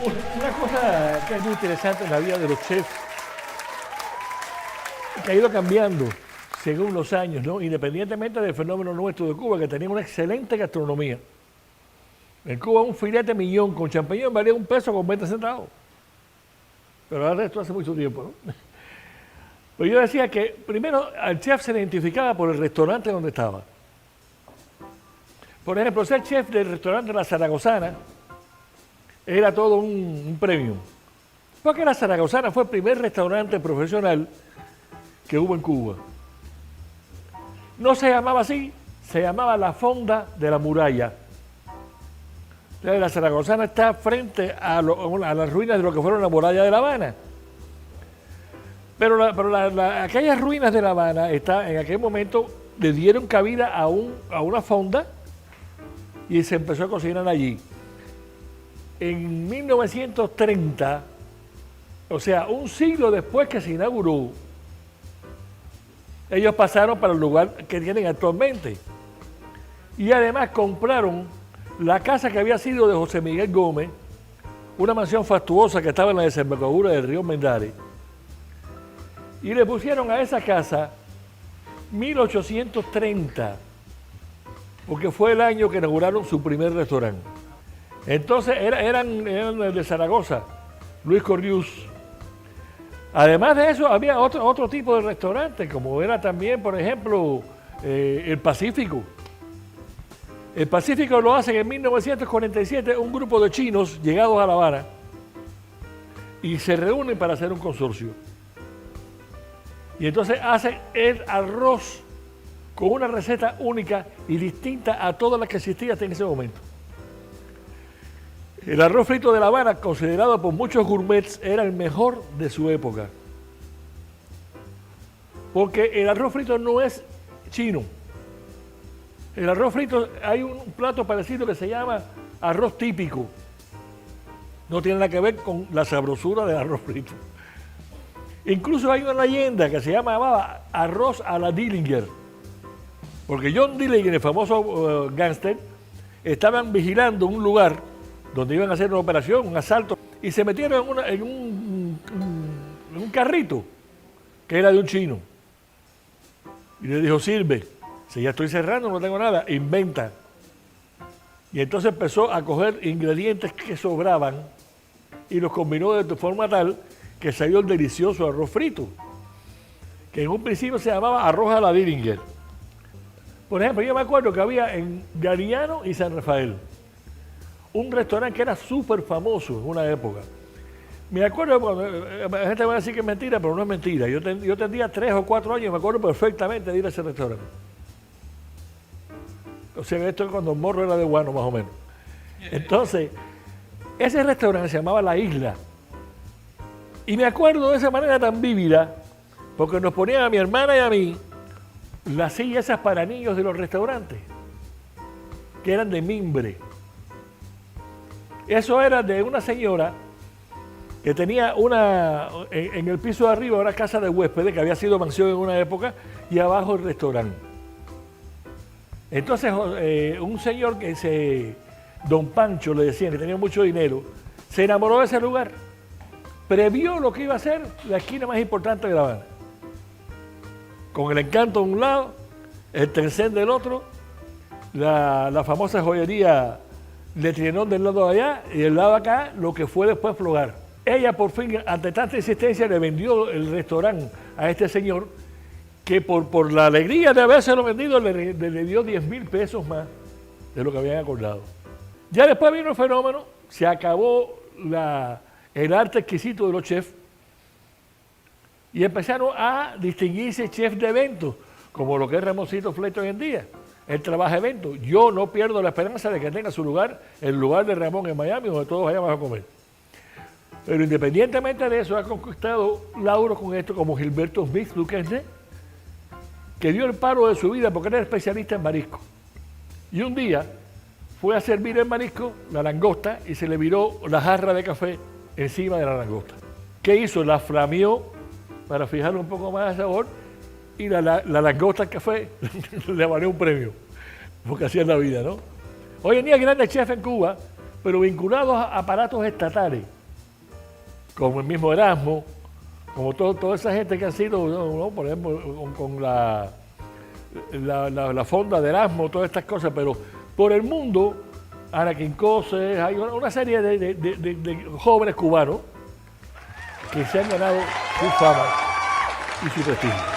Una cosa que es muy interesante en la vida de los chefs, que ha ido cambiando según los años, ¿no? Independientemente del fenómeno nuestro de Cuba, que tenía una excelente gastronomía. En Cuba un filete millón con champiñón valía $1.20. Pero ahora esto hace mucho tiempo, ¿no? Pues yo decía que primero al chef se le identificaba por el restaurante donde estaba. Por ejemplo, ser chef del restaurante La Zaragozana era todo un premio. Porque La Zaragozana fue el primer restaurante profesional que hubo en Cuba. No se llamaba así, se llamaba La Fonda de la Muralla. Entonces, La Zaragozana está frente a las ruinas de lo que fueron la muralla de La Habana. Pero aquellas ruinas de La Habana en aquel momento le dieron cabida a una fonda y se empezó a cocinar allí. En 1930, o sea, un siglo después que se inauguró, ellos pasaron para el lugar que tienen actualmente. Y además compraron la casa que había sido de José Miguel Gómez, una mansión fastuosa que estaba en la desembocadura del río Mendares, y le pusieron a esa casa 1830, porque fue el año que inauguraron su primer restaurante. Entonces eran de Zaragoza, Luis Corriús. Además de eso, había otro tipo de restaurantes, como era también, por ejemplo, el Pacífico. El Pacífico lo hacen en 1947 un grupo de chinos llegados a La Habana y se reúnen para hacer un consorcio. Y entonces hacen el arroz con una receta única y distinta a todas las que existían hasta en ese momento. El arroz frito de La Habana, considerado por muchos gourmets, era el mejor de su época. Porque el arroz frito no es chino. El arroz frito, hay un plato parecido que se llama arroz típico. No tiene nada que ver con la sabrosura del arroz frito. Incluso hay una leyenda que se llamaba arroz a la Dillinger. Porque John Dillinger, el famoso gángster, estaban vigilando un lugar donde iban a hacer una operación, un asalto, y se metieron en un carrito que era de un chino. Y le dijo, sirve, si ya estoy cerrando, no tengo nada, inventa. Y entonces empezó a coger ingredientes que sobraban y los combinó de forma tal que salió el delicioso arroz frito, que en un principio se llamaba arroz a la Dillinger. Por ejemplo, yo me acuerdo que había en Gariano y San Rafael un restaurante que era súper famoso en una época. Me acuerdo, cuando, la gente va a decir que es mentira, pero no es mentira. Yo tendría 3 o 4 años y me acuerdo perfectamente de ir a ese restaurante. O sea, esto es cuando el morro era de Guano, más o menos. Entonces, ese restaurante se llamaba La Isla. Y me acuerdo de esa manera tan vívida, porque nos ponían a mi hermana y a mí las sillas esas para niños de los restaurantes, que eran de mimbre. Eso era de una señora que tenía en el piso de arriba una casa de huéspedes, que había sido mansión en una época, y abajo el restaurante. Entonces, un señor don Pancho le decían, que tenía mucho dinero, se enamoró de ese lugar, previó lo que iba a ser la esquina más importante de La Habana. Con el Encanto de un lado, el Tencent del otro, la famosa joyería de Trienón del lado de allá y del lado de acá, lo que fue después Flogar. Ella por fin, ante tanta insistencia, le vendió el restaurante a este señor, que por la alegría de habérselo vendido le dio 10,000 pesos más de lo que habían acordado. Ya después vino el fenómeno, se acabó el arte exquisito de los chefs y empezaron a distinguirse chefs de eventos, como lo que es Ramoncito Fleto hoy en día. Él trabaja eventos. Yo no pierdo la esperanza de que tenga su lugar, el lugar de Ramón en Miami, donde todos vayamos a comer. Pero independientemente de eso, ha conquistado lauros con esto, como Gilberto Smith Duquesne, que dio el paro de su vida porque era especialista en marisco. Y un día fue a servir el marisco, la langosta, y se le viró la jarra de café encima de la langosta. ¿Qué hizo? La flameó para fijarle un poco más de sabor, y la langosta al café le valió un premio, porque así es la vida, ¿no? Hoy en día hay grandes chefs en Cuba, pero vinculados a aparatos estatales, como el mismo Erasmo, como toda esa gente que ha sido, ¿no? Por ejemplo, con la fonda de Erasmo, todas estas cosas, pero por el mundo, Ana Quincoses, hay una serie de jóvenes cubanos que se han ganado su fama y su prestigio.